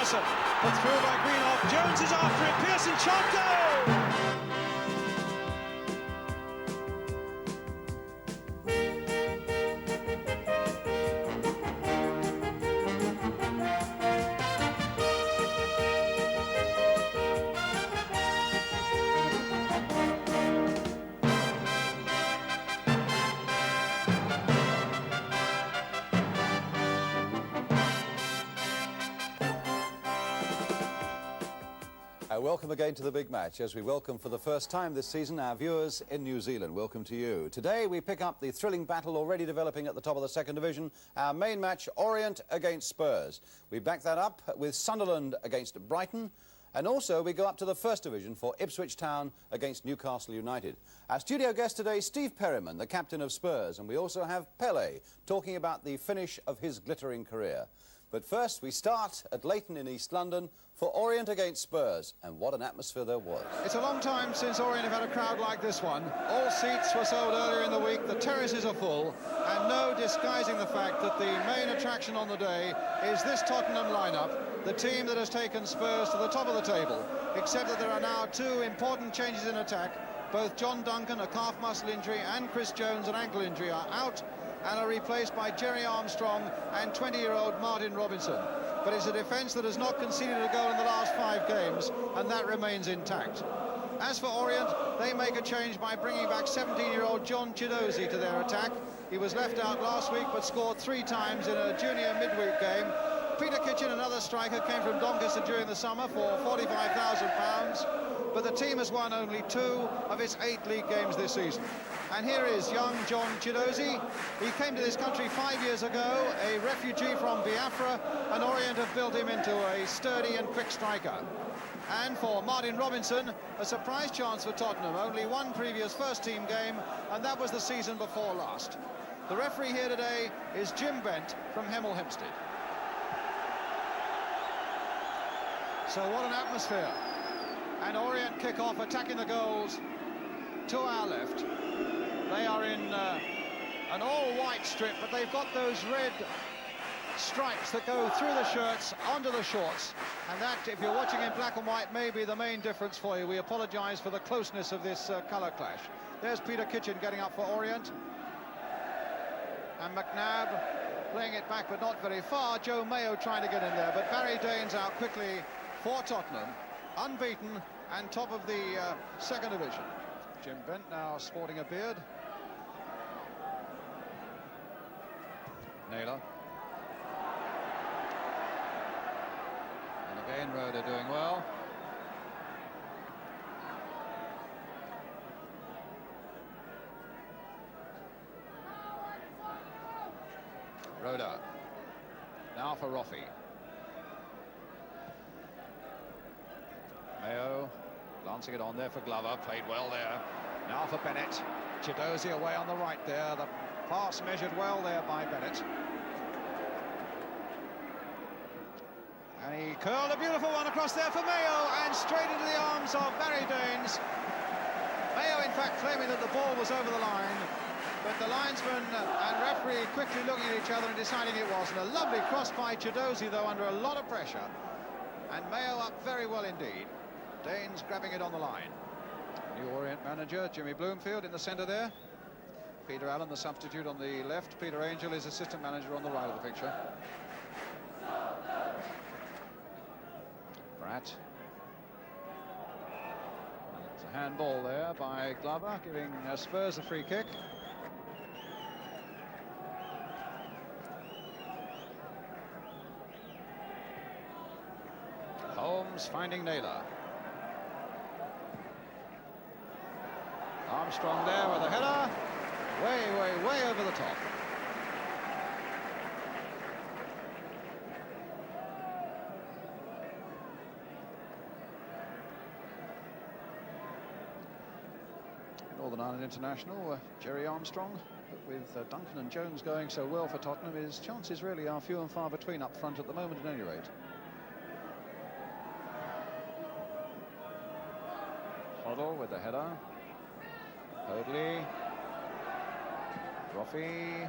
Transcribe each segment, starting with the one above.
Pearson. Put through by Greenhoff. Jones is after it. Pearson shot, goal! Welcome again to the big match as we welcome for the first time this season our viewers in New Zealand. Welcome to you. Today we pick up the thrilling battle already developing at the top of the second division, our main match, Orient against Spurs. We back that up with Sunderland against Brighton, and also we go up to the first division for Ipswich Town against Newcastle United. Our studio guest today, Steve Perryman, the captain of Spurs, and we also have Pelé talking about the finish of his glittering career. But first, we start at Leighton in East London for Orient against Spurs, and what an atmosphere there was. It's a long time since Orient have had a crowd like this one. All seats were sold earlier in the week, the terraces are full, and no disguising the fact that the main attraction on the day is this Tottenham lineup, the team that has taken Spurs to the top of the table, except that there are now two important changes in attack. Both John Duncan, a calf muscle injury, and Chris Jones, an ankle injury, are out and are replaced by Jerry Armstrong and 20-year-old Martin Robinson. But it's a defence that has not conceded a goal in the last 5 games, and that remains intact. As for Orient, they make a change by bringing back 17-year-old John Chiedozie to their attack. He was left out last week but scored 3 times in a junior midweek game. Peter Kitchen, another striker, came from Doncaster during the summer for £45,000, but the team has won only 2 of its 8 league games this season. And here is young John Chiedozie. He came to this country 5 years ago, a refugee from Biafra, and Orient have built him into a sturdy and quick striker. And for Martin Robinson, a surprise chance for Tottenham. Only 1 previous first-team game, and that was the season before last. The referee here today is Jim Bent from Hemel Hempstead. So what an atmosphere. And Orient kick off, attacking the goals to our left. They are in an all-white strip, but they've got those red stripes that go through the shirts, onto the shorts. And that, if you're watching in black and white, may be the main difference for you. We apologise for the closeness of this colour clash. There's Peter Kitchen getting up for Orient. And McNabb playing it back, but not very far. Joe Mayo trying to get in there, but Barry Danes out quickly for Tottenham, unbeaten and top of the second division. Jim Bent now sporting a beard. Naylor. And again, Roeder doing well. Roeder. Now for Roffey. Mayo glancing it on there for Glover, played well there. Now for Bennett. Chiedozie away on the right there. The pass measured well there by Bennett. And he curled a beautiful one across there for Mayo, and straight into the arms of Barry Danes. Mayo, in fact, claiming that the ball was over the line, but the linesman and referee quickly looking at each other and deciding it wasn't. A lovely cross by Chiedozie, though, under a lot of pressure. And Mayo up very well indeed. Danes grabbing it on the line. New Orient manager Jimmy Bloomfield in the centre there. Peter Allen, the substitute, on the left. Peter Angel is assistant manager on the right of the picture. Pratt. It's a handball there by Glover, giving Spurs a free kick. Holmes finding Naylor. Armstrong there with a header, way over the top. Northern Ireland international, Jerry Armstrong, but with Duncan and Jones going so well for Tottenham, his chances really are few and far between up front at the moment at any rate. Hoddle with the header. Hoadley, Roffey,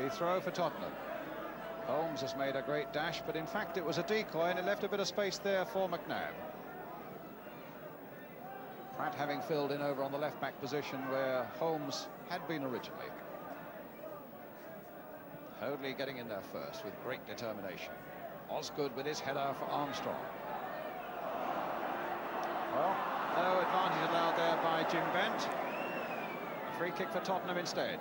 The throw for Tottenham. Holmes has made a great dash, but in fact it was a decoy and it left a bit of space there for McNabb. Pratt having filled in over on the left-back position where Holmes had been originally. Hoadley getting in there first with great determination. Osgood with his header for Armstrong. Well, no advantage allowed there by Jim Bent. A free kick for Tottenham instead.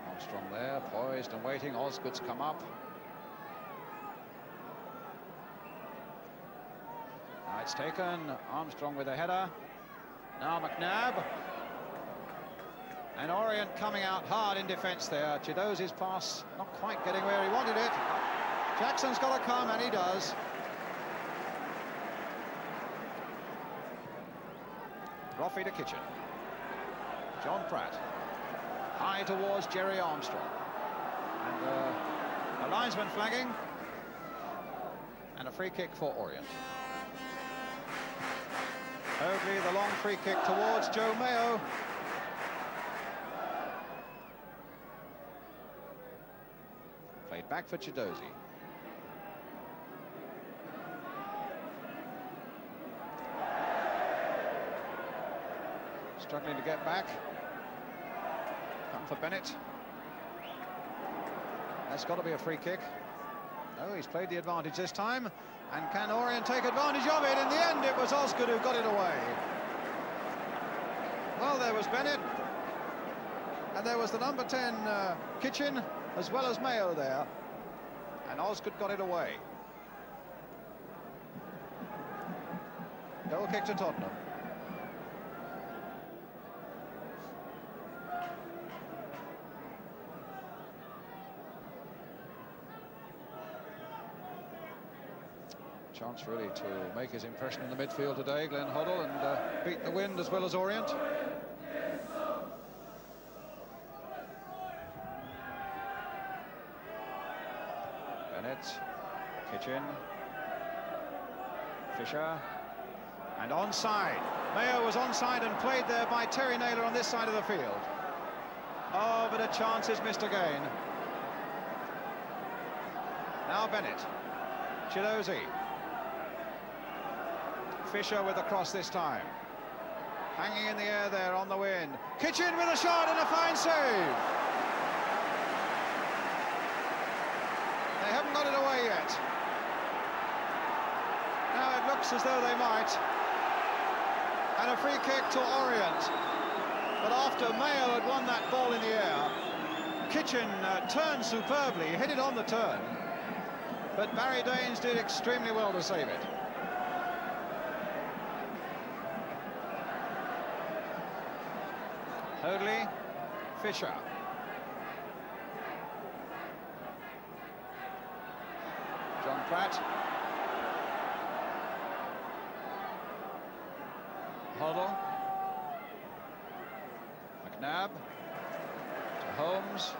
Armstrong there, poised and waiting. Osgood's come up. Now it's taken. Armstrong with a header. Now McNabb. And Orient coming out hard in defence there. Chiedozie's pass not quite getting where he wanted it. Jackson's got to come, and he does. Roffey to Kitchen. John Pratt. High towards Jerry Armstrong. And a linesman flagging. And a free kick for Orient. Hoadley, the long free kick towards Joe Mayo. Played back for Chiedozie. Struggling to get back. Come for Bennett. That's got to be a free kick. No, he's played the advantage this time. And can Orient take advantage of it? In the end, it was Osgood who got it away. Well, there was Bennett. And there was the number 10 Kitchen, as well as Mayo there. And Osgood got it away. Goal kick to Tottenham. Chance really to make his impression in the midfield today, Glenn Hoddle, and beat the wind as well as Orient. Bennett, Kitchen, Fisher, and onside. Mayo was onside and played there by Terry Naylor on this side of the field. Oh, but a chance is missed again. Now Bennett, Chiedozie. Fisher with a cross this time. Hanging in the air there on the wind. Kitchen with a shot and a fine save. They haven't got it away yet. Now it looks as though they might. And a free kick to Orient. But after Mayo had won that ball in the air, Kitchen turned superbly, hit it on the turn. But Barry Daines did extremely well to save it. Hoadley, Fisher. John Pratt. Hoddle. McNabb. To Holmes.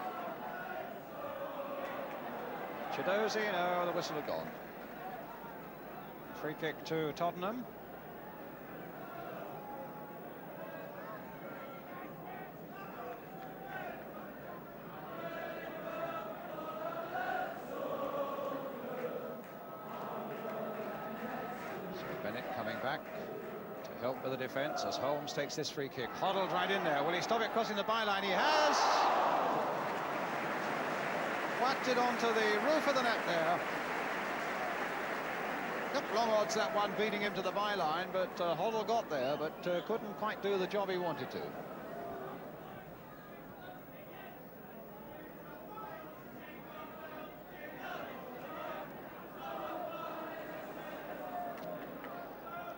Chiedozie, no, the whistle had gone. Free kick to Tottenham. Help with the defence as Holmes takes this free kick. Hoddled right in there. Will he stop it crossing the byline? He has. Whacked it onto the roof of the net there. Not long odds that one beating him to the byline, but Hoddle got there, but couldn't quite do the job he wanted to.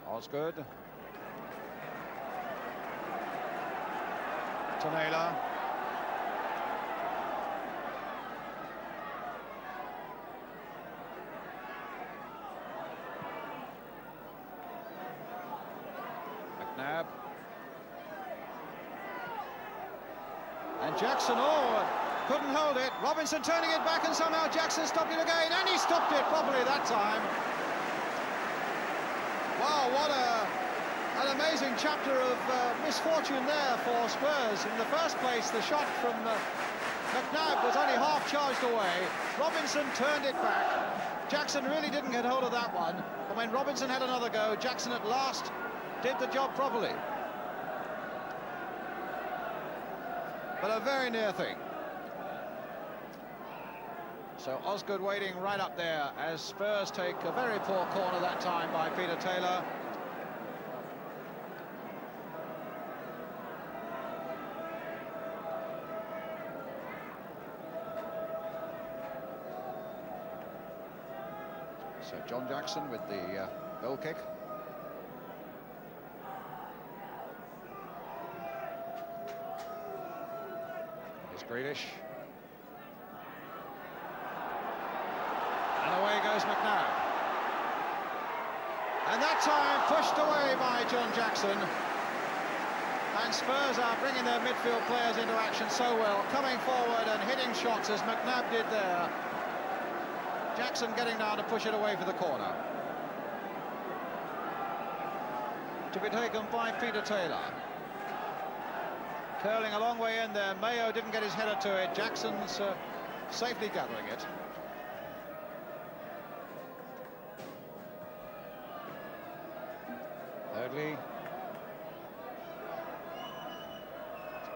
Osgood. To Naylor. McNabb. And Jackson, oh, Couldn't hold it. Robinson turning it back, and somehow Jackson stopped it again, and he stopped it properly that time. Wow, what an amazing chapter of misfortune there for Spurs. In the first place, the shot from McNabb was only half charged away. Robinson turned it back. Jackson really didn't get hold of that one. But when Robinson had another go, Jackson at last did the job properly. But a very near thing. So Osgood waiting right up there as Spurs take a very poor corner that time by Peter Taylor. So John Jackson with the goal kick. Here's Grealish. And away goes McNabb. And that time pushed away by John Jackson. And Spurs are bringing their midfield players into action so well, coming forward and hitting shots as McNabb did there. Jackson getting down to push it away for the corner. To be taken by Peter Taylor. Curling a long way in there. Mayo didn't get his header to it. Jackson's safely gathering it. Thirdly,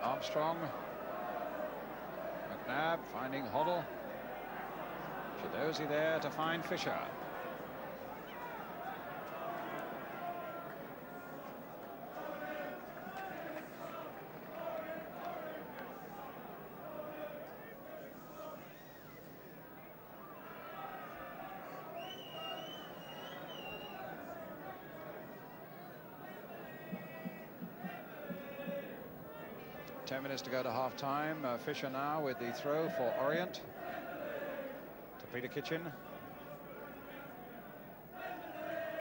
Armstrong. McNabb finding Hoddle. Chiedozie there to find Fisher. Ten minutes to go to half-time. Fisher now with the throw for Orient. To Peter Kitchen.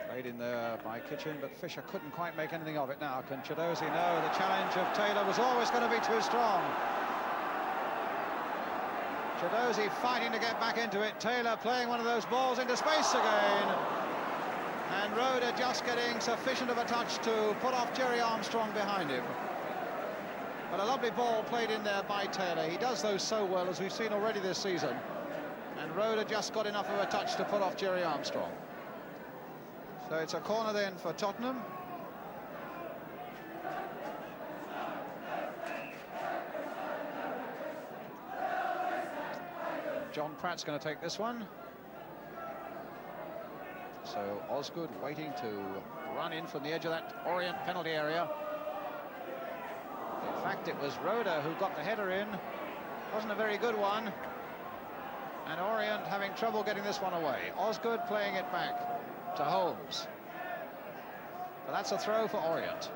Played in there by Kitchen, but Fisher couldn't quite make anything of it now. Can Chiedozie know the challenge of Taylor was always going to be too strong? Chiedozie fighting to get back into it. Taylor playing one of those balls into space again. And Roeder just getting sufficient of a touch to put off Jerry Armstrong behind him. But a lovely ball played in there by Taylor. He does those so well, as we've seen already this season. And Roeder just got enough of a touch to put off Jerry Armstrong. So it's a corner then for Tottenham. John Pratt's going to take this one. So Osgood waiting to run in from the edge of that Orient penalty area. In fact, it was Roeder who got the header in. Wasn't a very good one. And Orient having trouble getting this one away. Osgood playing it back to Holmes. But that's a throw for Orient.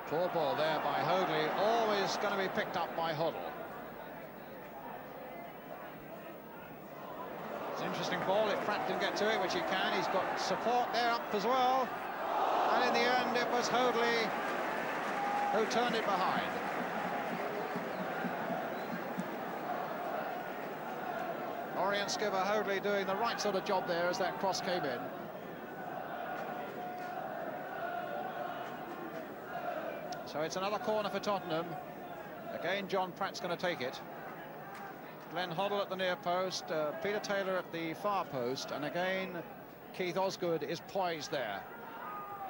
Poor ball there by Hoadley. Always going to be picked up by Hoddle. It's an interesting ball if Pratt can get to it, which he can. He's got support there up as well. And in the end, it was Hoadley who turned it behind. Orient skipper Hoadley doing the right sort of job there as that cross came in. So it's another corner for Tottenham. Again, John Pratt's going to take it. Glenn Hoddle at the near post, Peter Taylor at the far post, and again Keith Osgood is poised there.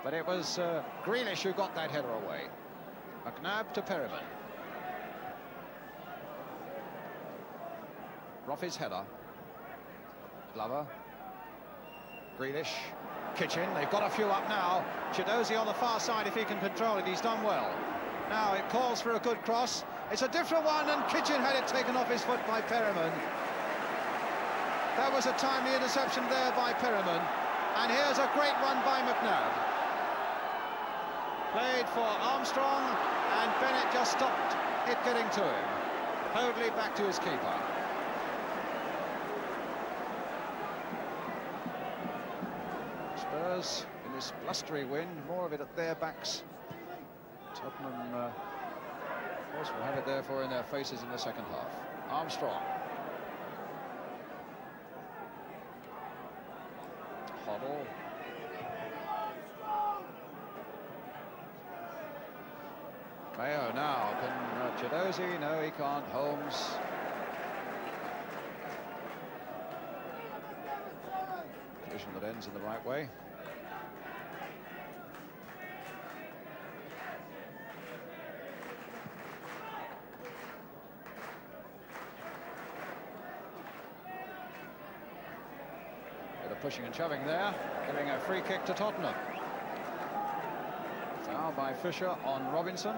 But it was Grealish who got that header away. McNabb to Perryman. Roffey's header. Glover. Grealish. Kitchen. They've got a few up now. Chiedozie on the far side, if he can control it, he's done well. Now it calls for a good cross. It's a different one, and Kitchen had it taken off his foot by Perryman. That was a timely interception there by Perryman. And here's a great one by McNabb. Played for Armstrong, and Bennett just stopped it getting to him. Hoadley back to his keeper. Spurs in this blustery wind, more of it at their backs. Tottenham, of course, will have it therefore in their faces in the second half. Armstrong. Hoddle. Mayo now. Can Chiedozie? No, he can't. Holmes. Collision that ends in the right way. Bit of pushing and shoving there, giving a free kick to Tottenham. Foul by Fisher on Robinson.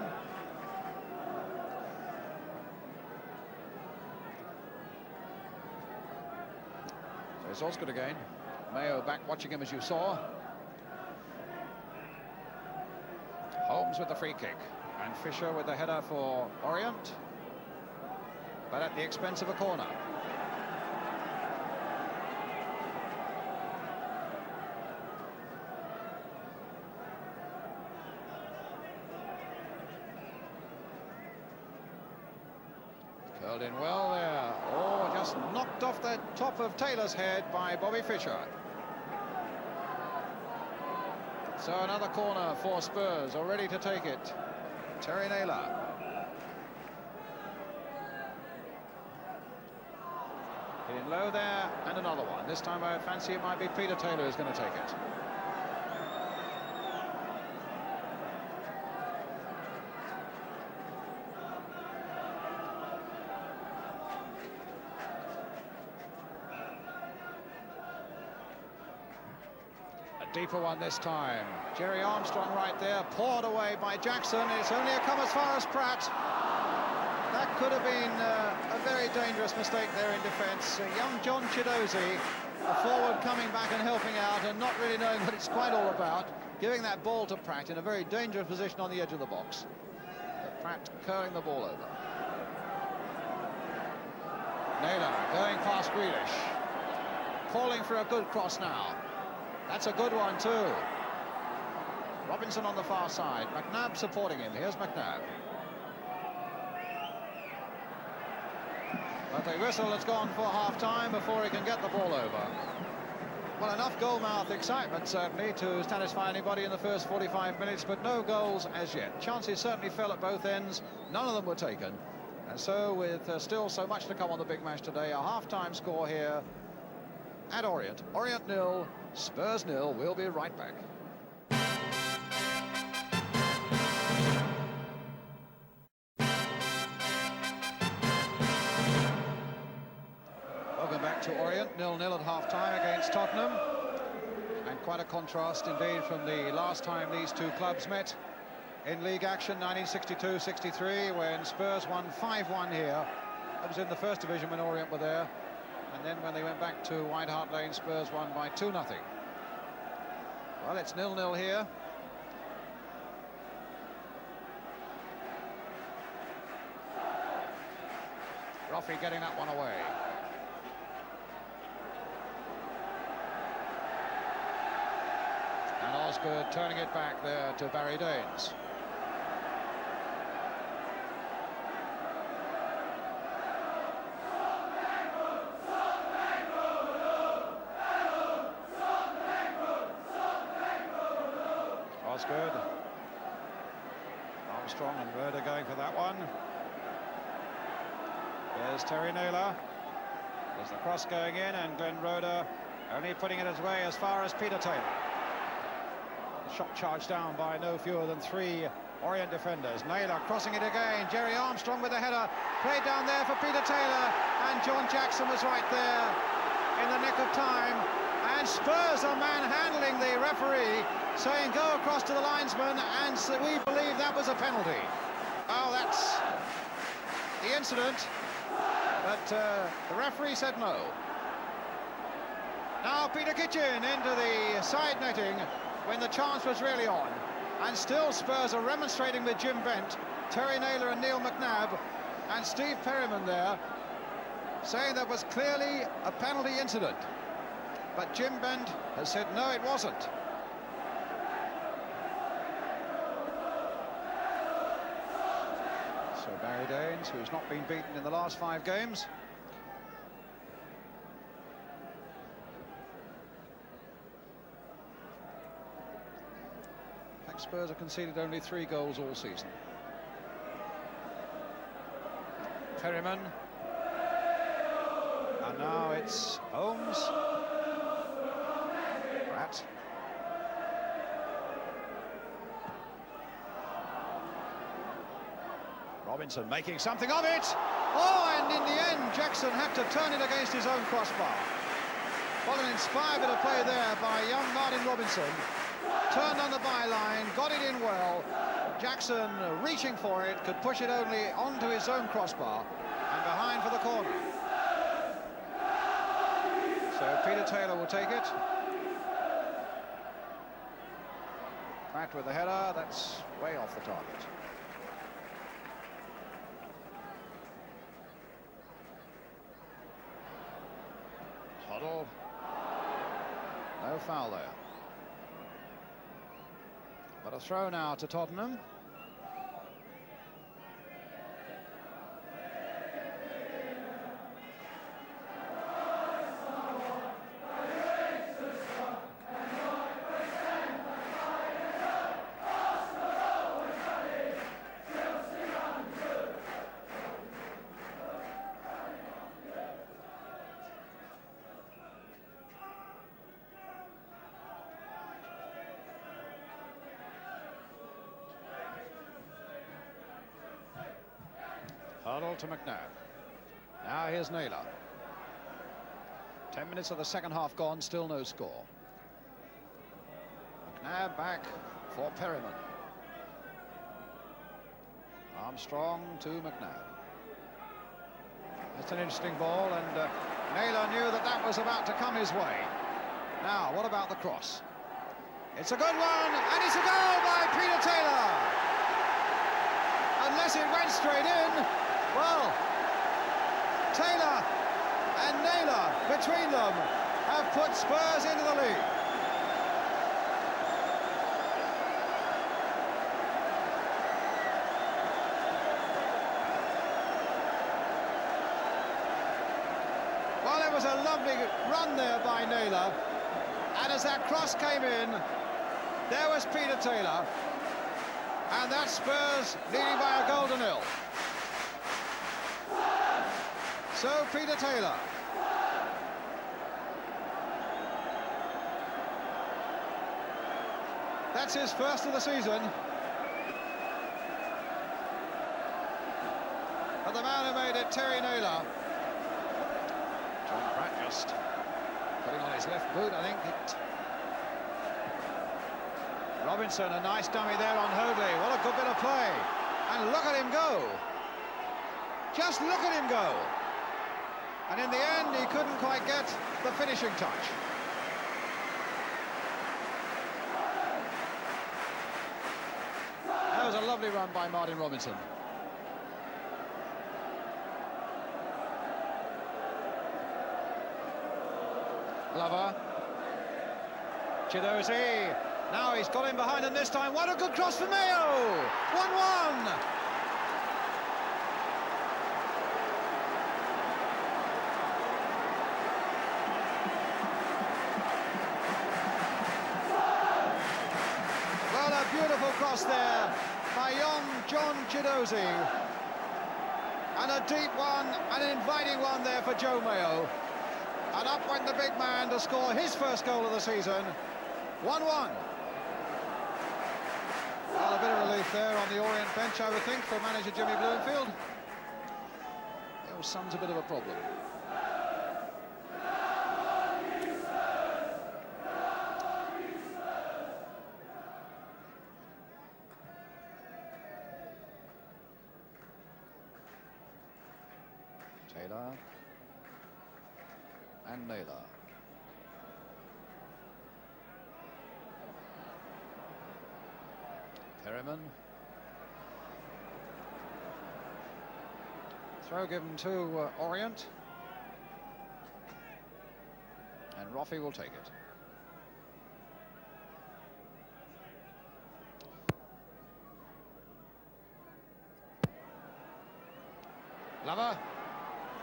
So it's Osgood again. Mayo back watching him, as you saw. Holmes with the free kick, and Fisher with the header for Orient, but at the expense of a corner. Curled in well there. Oh, just knocked off the top of Taylor's head by Bobby Fischer. So another corner for Spurs, already to take it. Terry Naylor. In low there, and another one. This time I fancy it might be Peter Taylor who's going to take it. Deeper one this time. Jerry Armstrong right there, pawed away by Jackson. It's only come as far as Pratt. That could have been a very dangerous mistake there in defence. Young John Chiedozie, a forward coming back and helping out and not really knowing what it's quite all about, giving that ball to Pratt in a very dangerous position on the edge of the box. But Pratt curling the ball over. Naylor going past Grealish, calling for a good cross now. That's a good one too. Robinson on the far side. McNabb supporting him. Here's McNabb. But the whistle has gone for half-time before he can get the ball over. Well, enough goal-mouth excitement certainly to satisfy anybody in the first 45 minutes, but no goals as yet. Chances certainly fell at both ends. None of them were taken. And so with still so much to come on the big match today, a half-time score here at Orient. Orient 0, Spurs 0. We'll be right back. Welcome back to Orient, 0-0 at half-time against Tottenham. And quite a contrast indeed from the last time these two clubs met in league action, 1962-63, when Spurs won 5-1 here. That was in the first division when Orient were there. And then when they went back to White Hart Lane, Spurs won by 2-0. Well, it's 0-0 here. Roffey getting that one away. And Osgood turning it back there to Barry Daines. Osgood. Armstrong and Werder going for that one. There's Terry Naylor. There's the cross going in, and Glenn Roeder only putting it his way as far as Peter Taylor. The shot charged down by no fewer than 3 Orient defenders. Naylor crossing it again. Jerry Armstrong with the header. Played down there for Peter Taylor, and John Jackson was right there in the nick of time. And Spurs are manhandling the referee, saying go across to the linesman, and so we believe that was a penalty. Oh, that's the incident, but the referee said no. Now Peter Kitchen into the side netting when the chance was really on, and still Spurs are remonstrating with Jim Bent, Terry Naylor and Neil McNabb, and Steve Perryman there, saying that was clearly a penalty incident. But Jim Bent has said no, it wasn't. So Barry Daines, who's not been beaten in the last 5 games. In fact, Spurs have conceded only 3 goals all season. Perryman. And now it's Holmes. Pratt. Robinson making something of it. Oh, and in the end, Jackson had to turn it against his own crossbar. What an inspired bit of play there by young Martin Robinson. Turned on the byline, got it in well. Jackson, reaching for it, could push it only onto his own crossbar and behind for the corner. So Peter Taylor will take it. Pratt with the header, that's way off the target. Hoddle. No foul there. But a throw now to Tottenham. Huddle to McNabb. Now here's Naylor. 10 minutes of the second half gone, still no score. McNabb back for Perryman. Armstrong to McNabb. That's an interesting ball, and Naylor knew that that was about to come his way. Now, what about the cross? It's a good one, and it's a goal by Peter Taylor. Unless it went straight in. Well, Taylor and Naylor, between them, have put Spurs into the lead. Well, it was a lovely run there by Naylor, and as that cross came in, there was Peter Taylor, and that's Spurs leading by a goal to 0. So Peter Taylor. That's his first of the season. But the man who made it, Terry Naylor. John Pratt just putting on his left boot, I think. Robinson, a nice dummy there on Hoadley. What a good bit of play. And look at him go. Just look at him go. And in the end, he couldn't quite get the finishing touch. That was a lovely run by Martin Robinson. Glover. Chiedozie. Now he's got him behind, and this time, what a good cross for Mayo! 1-1. Beautiful cross there by young John Chiedozie, and a deep one, an inviting one there for Joe Mayo, and up went the big man to score his first goal of the season. 1-1. Well, a bit of relief there on the Orient bench, I would think, for manager Jimmy Bloomfield. Your son's a bit of a problem. Taylor and Naylor. Perryman. Throw given to Orient. And Roffey will take it. Glover.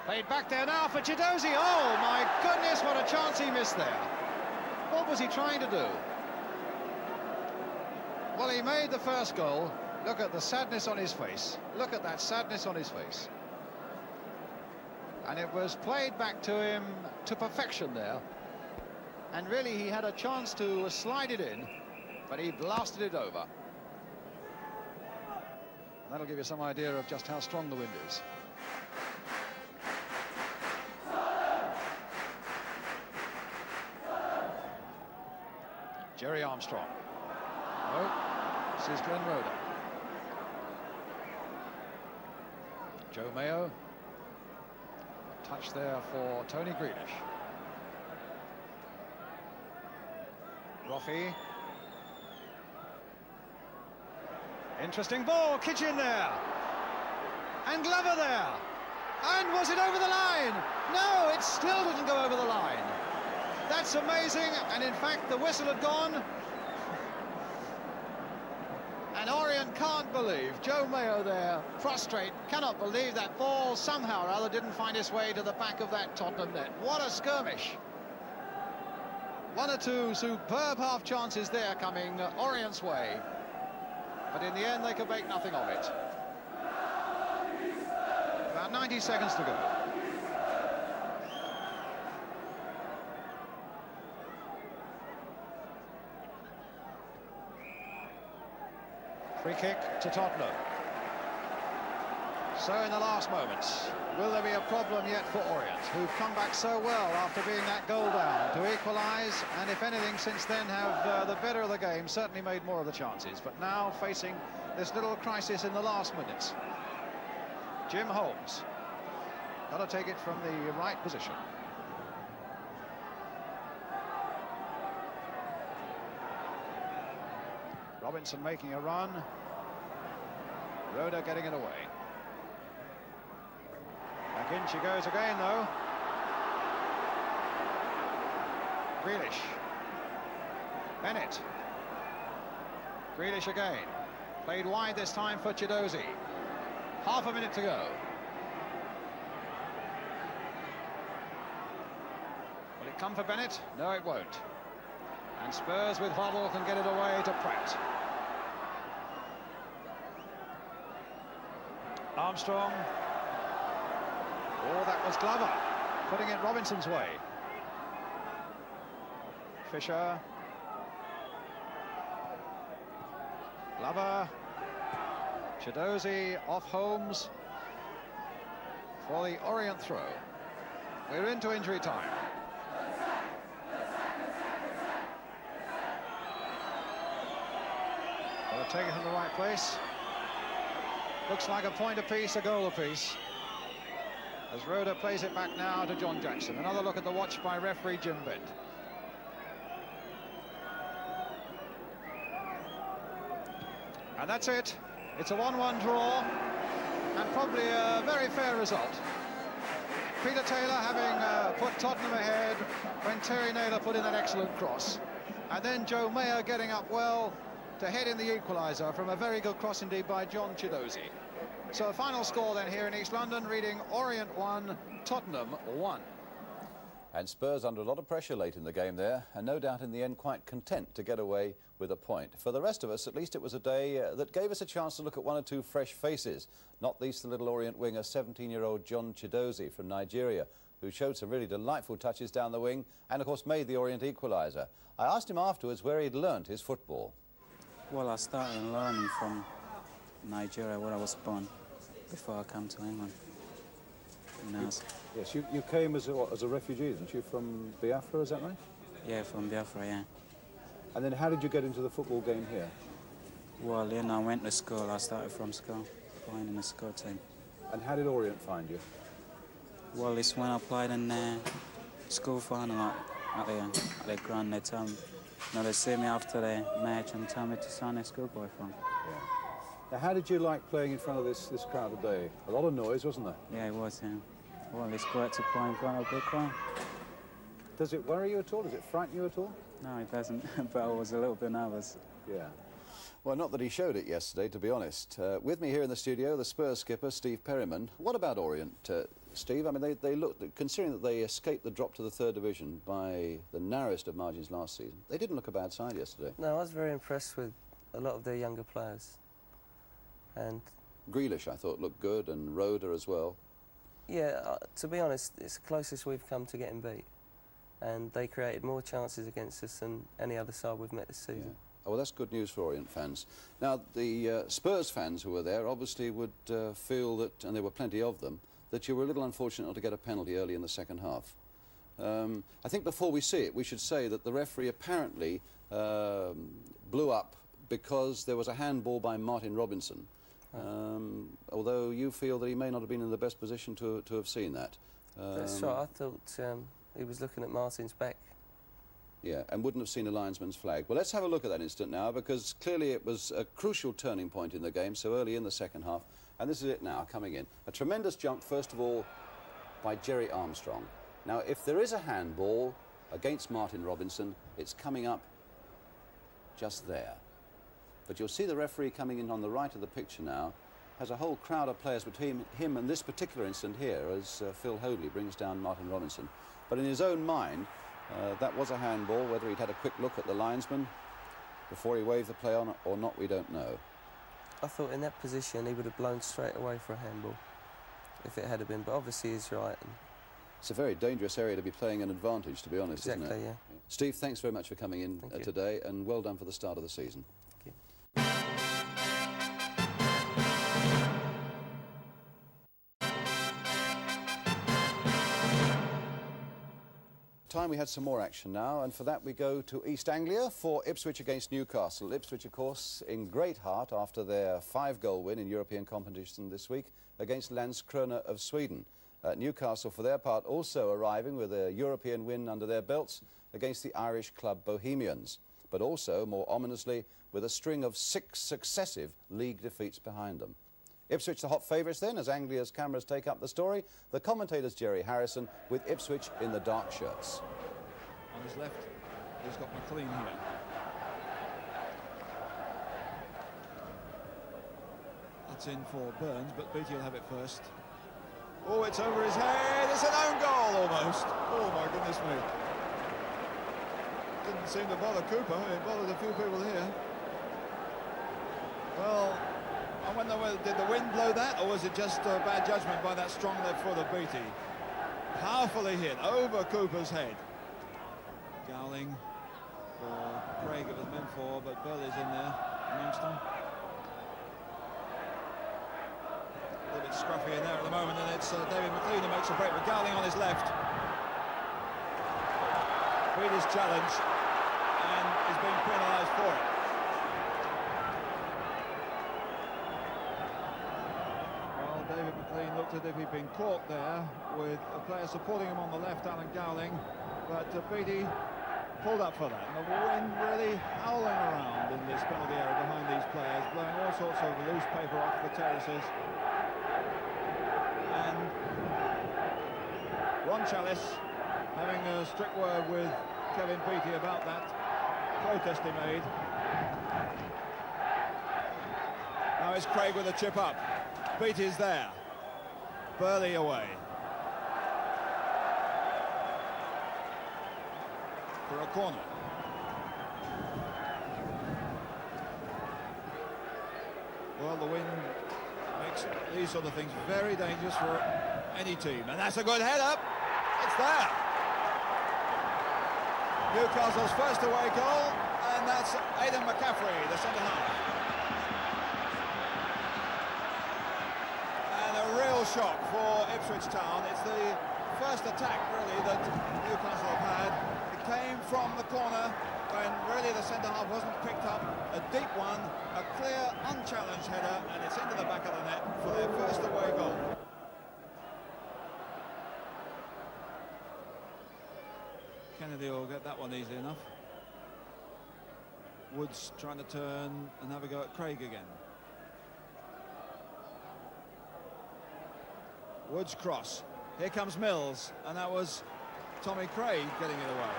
Played back there now for Chiedozie. Oh, my goodness, what a chance he missed there. What was he trying to do? Well, he made the first goal. Look at the sadness on his face. Look at that sadness on his face. And it was played back to him to perfection there. And really, he had a chance to slide it in, but he blasted it over. And that'll give you some idea of just how strong the wind is. Jerry Armstrong. No, this is Glenn Roeder. Joe Mayo. Touch there for Tony Grealish. Roffey. Interesting ball, Kitchen there. And Glover there. And was it over the line? No, it still didn't go over the line. That's amazing, and in fact the whistle had gone. And Orient can't believe, Joe Mayo there, prostrate, cannot believe that ball somehow or other didn't find its way to the back of that Tottenham net. What a skirmish. One or two superb half chances there coming Orient's way. But in the end they could make nothing of it. About 90 seconds to go. Free kick to Tottenham. So in the last moments, will there be a problem yet for Orient, who've come back so well after being that goal down to equalise, and if anything since then have the better of the game, certainly made more of the chances, but now facing this little crisis in the last minutes. Jim Holmes, got to take it from the right position. Robinson making a run. Roeder getting it away. Back in she goes again, though. Grealish. Bennett. Grealish again. Played wide this time for Chiedozie. Half a minute to go. Will it come for Bennett? No, it won't. And Spurs with Hoddle can get it away to Pratt. Armstrong. Oh, that was Glover, putting it Robinson's way. Fisher. Glover. Chiedozie off Holmes for the Orient throw. We're into injury time. Got to take it in the right place. Looks like a point apiece, a goal apiece. As Roeder plays it back now to John Jackson. Another look at the watch by referee Jim Bent. And that's it. It's a 1-1 draw, and probably a very fair result. Peter Taylor having put Tottenham ahead when Terry Naylor put in that excellent cross. And then Joe Mayo getting up well to head in the equaliser from a very good cross indeed by John Chiedozie. So a final score then here in East London, reading Orient 1, Tottenham 1. And Spurs under a lot of pressure late in the game there, and no doubt in the end quite content to get away with a point. For the rest of us, at least it was a day that gave us a chance to look at one or two fresh faces, not least the little Orient winger, 17-year-old John Chiedozie from Nigeria, who showed some really delightful touches down the wing and, of course, made the Orient equaliser. I asked him afterwards where he'd learnt his football. Well, I started learning from Nigeria, where I was born, before I came to England. Yes, you came as a refugee, didn't you, from Biafra, is that right? Yeah, from Biafra, yeah. And then how did you get into the football game here? Well, you know, I went to school. I started from school, playing in the school team. And how did Orient find you? Well, it's when I played in the school final at the ground. They told me, they see me after the match and tell me to sign a schoolboy form. Yeah. Now, how did you like playing in front of this crowd today? A lot of noise, wasn't there? Yeah, it was, yeah. Well, it's great to play in front of a big crowd. Does it worry you at all? Does it frighten you at all? No, it doesn't, but I was a little bit nervous. Yeah. Well, not that he showed it yesterday, to be honest. With me here in the studio, the Spurs skipper, Steve Perryman. What about Orient, Steve? I mean, they looked, considering that they escaped the drop to the third division by the narrowest of margins last season, they didn't look a bad side yesterday. No, I was very impressed with a lot of their younger players. And Grealish, I thought, looked good, and Roeder as well. yeah, to be honest, it's the closest we've come to getting beat. And they created more chances against us than any other side we've met this season. Yeah. Oh, well, that's good news for Orient fans. Now, the Spurs fans who were there obviously would feel that, and there were plenty of them, that you were a little unfortunate not to get a penalty early in the second half. I think before we see it, we should say that the referee apparently blew up because there was a handball by Martin Robinson, although you feel that he may not have been in the best position to have seen that. That's right, I thought he was looking at Martin's back. Yeah, and wouldn't have seen a linesman's flag. Well, let's have a look at that instant now, because clearly it was a crucial turning point in the game, so early in the second half. And this is it now, coming in. A tremendous jump, first of all, by Jerry Armstrong. Now, if there is a handball against Martin Robinson, it's coming up just there. But you'll see the referee coming in on the right of the picture now, has a whole crowd of players between him and this particular instant here, as Phil Hoadley brings down Martin Robinson. But in his own mind, that was a handball. Whether he'd had a quick look at the linesman before he waved the play on or not, we don't know. I thought in that position he would have blown straight away for a handball if it had been, but obviously he's right. It's a very dangerous area to be playing an advantage, to be honest, isn't it? Exactly, yeah. Steve, thanks very much for coming in today, and well done for the start of the season. Thank you. Time we had some more action now, and for that we go to East Anglia for Ipswich against Newcastle. Ipswich, of course, in great heart after their 5-goal win in European competition this week against Landskrona of Sweden. Newcastle, for their part, also arriving with a European win under their belts against the Irish club Bohemians, but also, more ominously, with a string of 6 successive league defeats behind them. Ipswich the hot favourites then, as Anglia's cameras take up the story. The commentator's Jerry Harrison with Ipswich in the dark shirts. On his left, he's got McLean here. That's in for Burns, but Beattie will have it first. Oh, it's over his head. It's an own goal almost. Oh, my goodness me. Didn't seem to bother Cooper. It bothered a few people here. Well, I wonder whether did the wind blow that, or was it just bad judgment by that strong left foot of Beattie? Powerfully hit over Cooper's head. Gowling for Craig, it was meant for, but Burley's in there amongst them. A little bit scruffy in there at the moment, and it's David McLean who makes a break with Gowling on his left. Beattie's challenge, and is being penalised for it. David McLean looked as if he'd been caught there with a player supporting him on the left, Alan Gowling, but Beattie pulled up for that. And the wind really howling around in this penalty area behind these players, blowing all sorts of loose paper off the terraces. And Ron Chalice having a strict word with Kevin Beattie about that protest he made. Now it's Craig with a chip up. Beattie's there. Burley away. For a corner. Well, the wind makes these sort of things very dangerous for any team. And that's a good header. It's there. Newcastle's first away goal. And that's Aidan McCaffrey, the centre-half. Shock for Ipswich Town. It's the first attack really that Newcastle have had. It came from the corner when really the centre-half wasn't picked up. A deep one, a clear, unchallenged header, and it's into the back of the net for their first away goal. Kennedy will get that one easily enough. Woods trying to turn and have a go at Craig again. Woods cross. Here comes Mills, and that was Tommy Craig getting it away.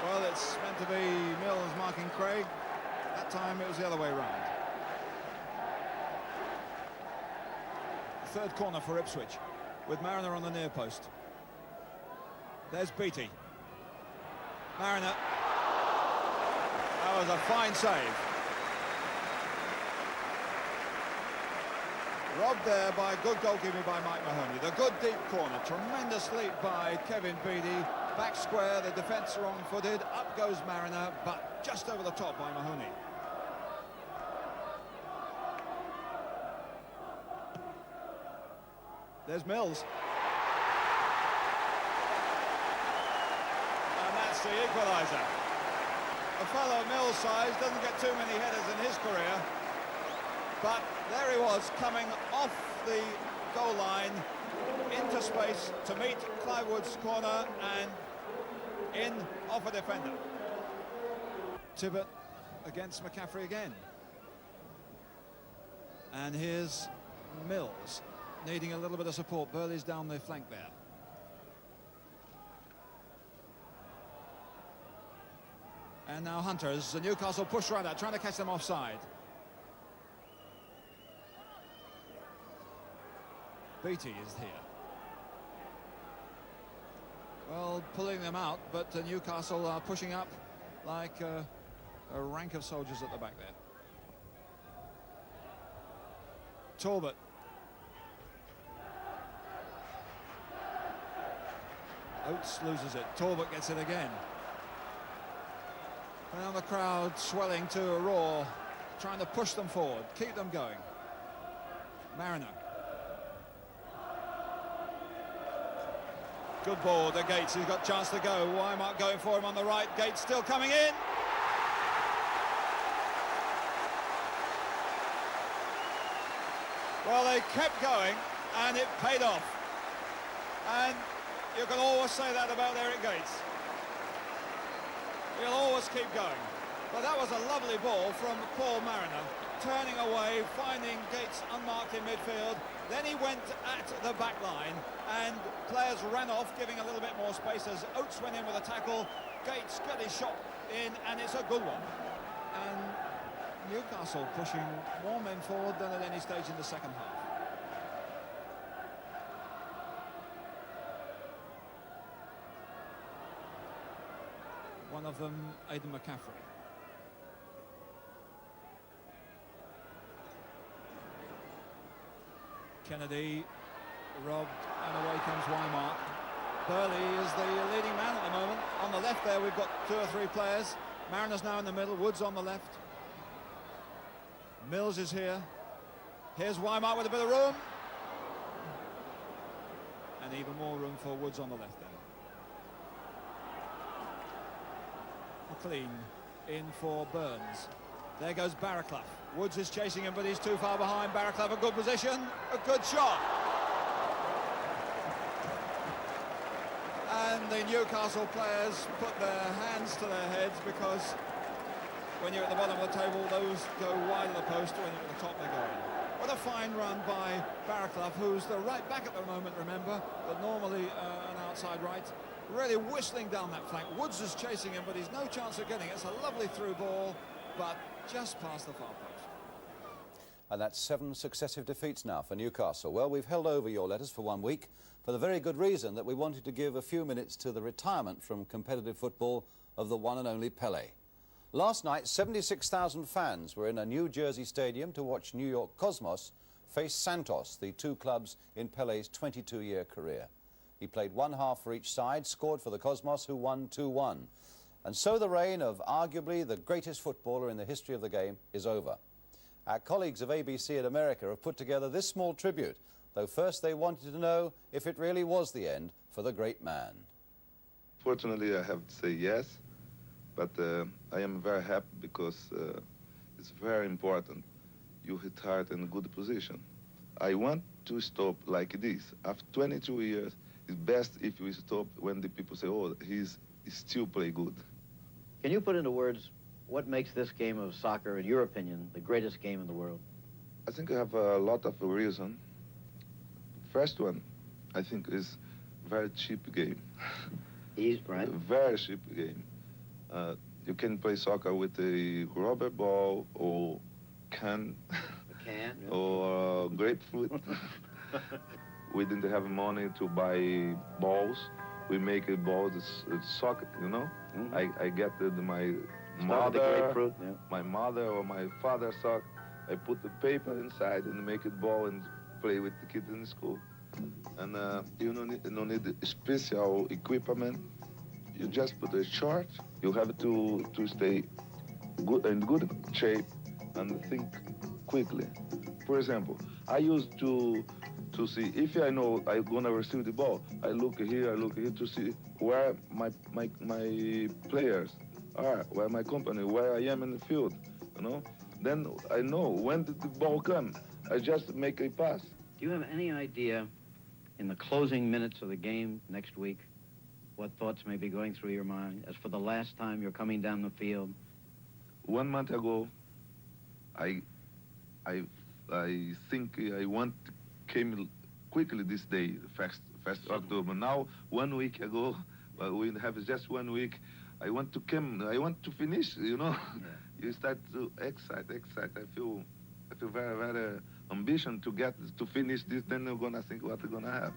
Well, it's meant to be Mills marking Craig. That time it was the other way round. Third corner for Ipswich, with Mariner on the near post. There's Beattie. Mariner. That was a fine save. Robbed there by good goalkeeping by Mike Mahoney. The good deep corner. Tremendous leap by Kevin Beattie. Back square, the defence wrong-footed. Up goes Mariner, but just over the top by Mahoney. There's Mills. And that's the equaliser. A fellow Mills' size doesn't get too many headers in his career. But there he was, coming off the goal line into space to meet Clive Wood's corner and in off a defender. Tibbett against McCaffrey again. And here's Mills, needing a little bit of support. Burley's down the flank there. And now Hunters, the Newcastle push right out, trying to catch them offside. Beattie is here. Well, pulling them out, but Newcastle are pushing up like a rank of soldiers at the back there. Talbot. Oates loses it. Talbot gets it again. Now the crowd swelling to a roar, trying to push them forward, keep them going. Mariner. Good ball to Gates, he's got a chance to go. Wymart going for him on the right, Gates still coming in. Well, they kept going and it paid off. And you can always say that about Eric Gates. He'll always keep going. But that was a lovely ball from Paul Mariner, turning away, finding Gates unmarked in midfield. Then he went at the back line and players ran off, giving a little bit more space as Oates went in with a tackle. Gates got his shot in and it's a good one. And Newcastle pushing more men forward than at any stage in the second half. One of them, Aidan McCaffrey. Kennedy robbed and away comes Wymart. Burley is the leading man at the moment. On the left there we've got 2 or 3 players. Mariner's now in the middle, Woods on the left. Mills is here. Here's Wymart with a bit of room. And even more room for Woods on the left there. McLean in for Burns. There goes Barraclough. Woods is chasing him, but he's too far behind. Barraclough, a good position, a good shot. And the Newcastle players put their hands to their heads because when you're at the bottom of the table, those go wide of the post. When you're at the top, they go in. What a fine run by Barraclough, who's the right back at the moment, remember, but normally an outside right. Really whistling down that flank. Woods is chasing him, but he's no chance of getting it. It's a lovely through ball, but just past the far post. And that's 7 successive defeats now for Newcastle. Well, we've held over your letters for 1 week for the very good reason that we wanted to give a few minutes to the retirement from competitive football of the one and only Pelé. Last night, 76,000 fans were in a New Jersey stadium to watch New York Cosmos face Santos, the 2 clubs in Pelé's 22-year career. He played 1 half for each side, scored for the Cosmos, who won 2-1. And so the reign of arguably the greatest footballer in the history of the game is over. Our colleagues of ABC in America have put together this small tribute, though first they wanted to know if it really was the end for the great man. Fortunately, I have to say yes, but I am very happy because it's very important. You hit hard in a good position. I want to stop like this. After 22 years, it's best if we stop when the people say, oh, he still play good. Can you put into words what makes this game of soccer, in your opinion, the greatest game in the world? I think I have a lot of reason. First one, I think, is very cheap game. Easy, right? Very cheap game. You can play soccer with a rubber ball or can, or grapefruit. We didn't have money to buy balls. We make a ball, it's soccer, you know? I get my mother, my mother or my father's sock. I put the paper inside and make it ball and play with the kids in school. And you don't need special equipment. You just put a short. You have to stay good in good shape and think quickly. For example, I used to see if I know I'm gonna receive the ball. I look here to see where my players are, where my company, where I am in the field, you know. Then I know when did the ball come. I just make a pass. Do you have any idea, in the closing minutes of the game next week, what thoughts may be going through your mind as for the last time you're coming down the field? 1 month ago, I think I came quickly this day, first October. Now 1 week ago, we have just 1 week. I want to come. I want to finish. You know, you start to excite. I feel very, very ambition to finish this. Then we're gonna think what we're gonna have.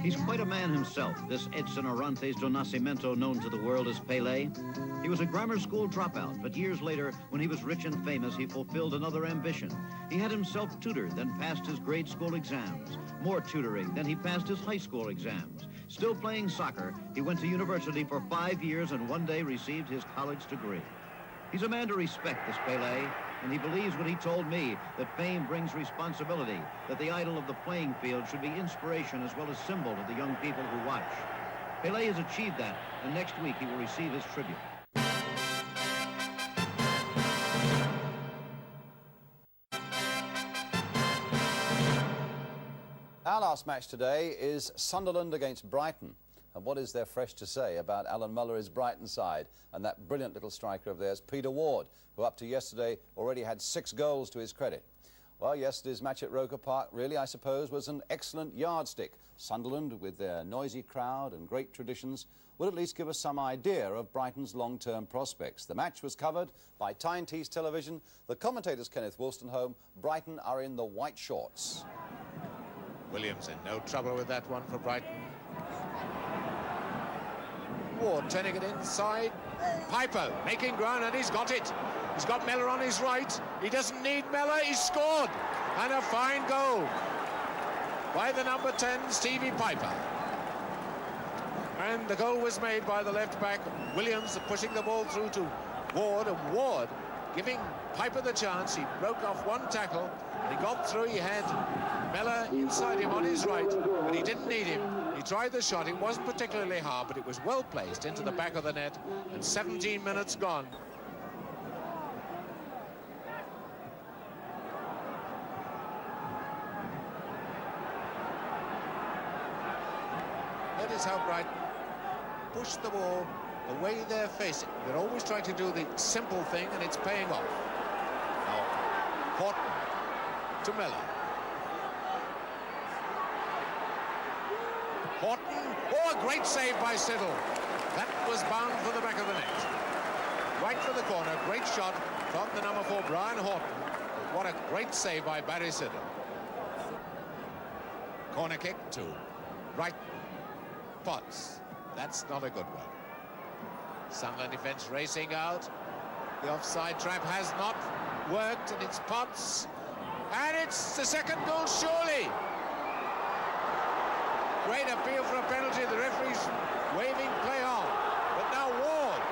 He's quite a man himself, this Edson Arantes do Nascimento, known to the world as Pelé. He was a grammar school dropout, but years later, when he was rich and famous, he fulfilled another ambition. He had himself tutored, then passed his grade school exams. More tutoring, then he passed his high school exams. Still playing soccer, he went to university for 5 years and one day received his college degree. He's a man to respect, this Pelé, and he believes what he told me, that fame brings responsibility, that the idol of the playing field should be inspiration as well as symbol to the young people who watch. Pelé has achieved that, and next week he will receive his tribute. Our last match today is Sunderland against Brighton. And what is there fresh to say about Alan Mullery's Brighton side and that brilliant little striker of theirs, Peter Ward, who up to yesterday already had 6 goals to his credit? Well, yesterday's match at Roker Park really, I suppose, was an excellent yardstick. Sunderland, with their noisy crowd and great traditions, would at least give us some idea of Brighton's long-term prospects. The match was covered by Tyne Tees Television. The commentator's Kenneth Wolstenholme. Brighton are in the white shorts. Williams in no trouble with that one for Brighton. Ward turning it inside. Piper making ground, and he's got it. He's got Mellor on his right. He doesn't need Mellor. He's scored. And a fine goal by the number 10, Stevie Piper. And the goal was made by the left back, Williams, pushing the ball through to Ward, and Ward giving Piper the chance. He broke off one tackle, and he got through. He had Mellor inside him on his right, but he didn't need him. He tried the shot. It wasn't particularly hard, but it was well placed into the back of the net, and 17 minutes gone. That is how Brighton push the ball the way they're facing. They're always trying to do the simple thing, and it's paying off. Now, Horton to Mellor. Horton, oh, a great save by Siddle. That was bound for the back of the net. Right for the corner, great shot from the number 4, Brian Horton. What a great save by Barry Siddle. Corner kick to Brighton. Potts, that's not a good one. Sunderland defence racing out. The offside trap has not worked, and it's Potts. And it's the second goal, surely. Great appeal for a penalty. The referee's waving play on. But now Ward.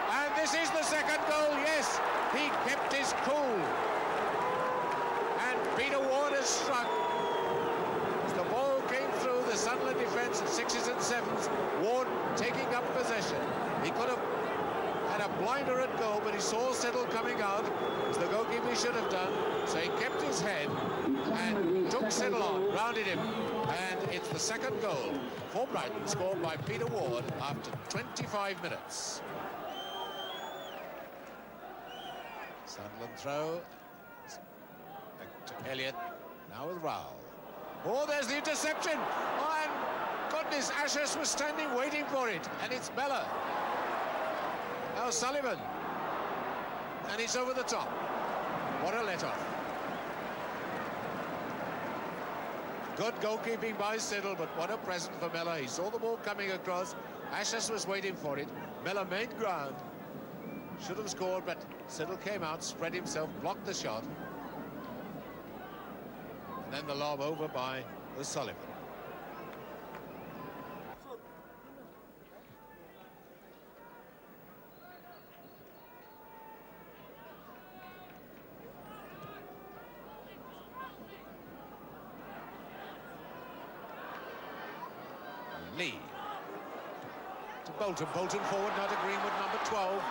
And this is the second goal, yes. He kept his cool. And Peter Ward has struck. As the ball came through the Sunderland defence at 6s and 7s, Ward taking up possession. He could have had a blinder at goal, but he saw Siddle coming out, as the goalkeeper should have done. So he kept his head and took Siddle on, rounded him. And it's the second goal for Brighton, scored by Peter Ward after 25 minutes. Sunderland throw. Back to Elliott. Now with Rowell. Oh, there's the interception. Oh, and goodness, Ashurst was standing waiting for it. And it's Mellor. Now Sullivan. And it's over the top. What a let-off. Good goalkeeping by Siddle, but what a present for Miller. He saw the ball coming across. Ashurst was waiting for it. Miller made ground. Should have scored, but Siddle came out, spread himself, blocked the shot. And then the lob over by Sullivan. Lee to Bolton. Bolton forward, now to Greenwood, number 12.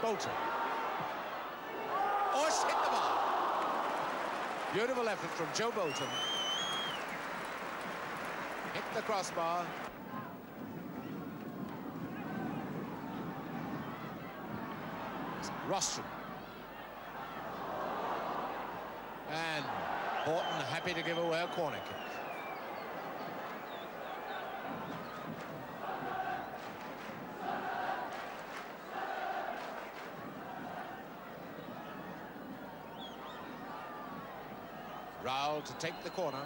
Bolton. Oh, it's hit the bar. Beautiful effort from Joe Bolton. Hit the crossbar. Rostrom. And Horton happy to give away a corner kick. Rowell to take the corner.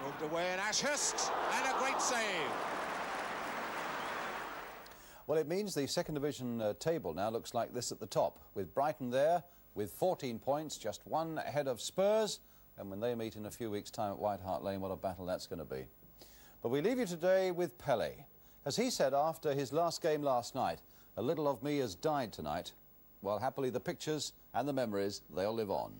Moved away and Ashurst, and a great save. Well, it means the second division table now looks like this at the top, with Brighton there with 14 points, just one ahead of Spurs, and when they meet in a few weeks' time at White Hart Lane, what a battle that's going to be. But we leave you today with Pelé. As he said after his last game last night, a little of me has died tonight. Well, happily the pictures and the memories, they'll live on.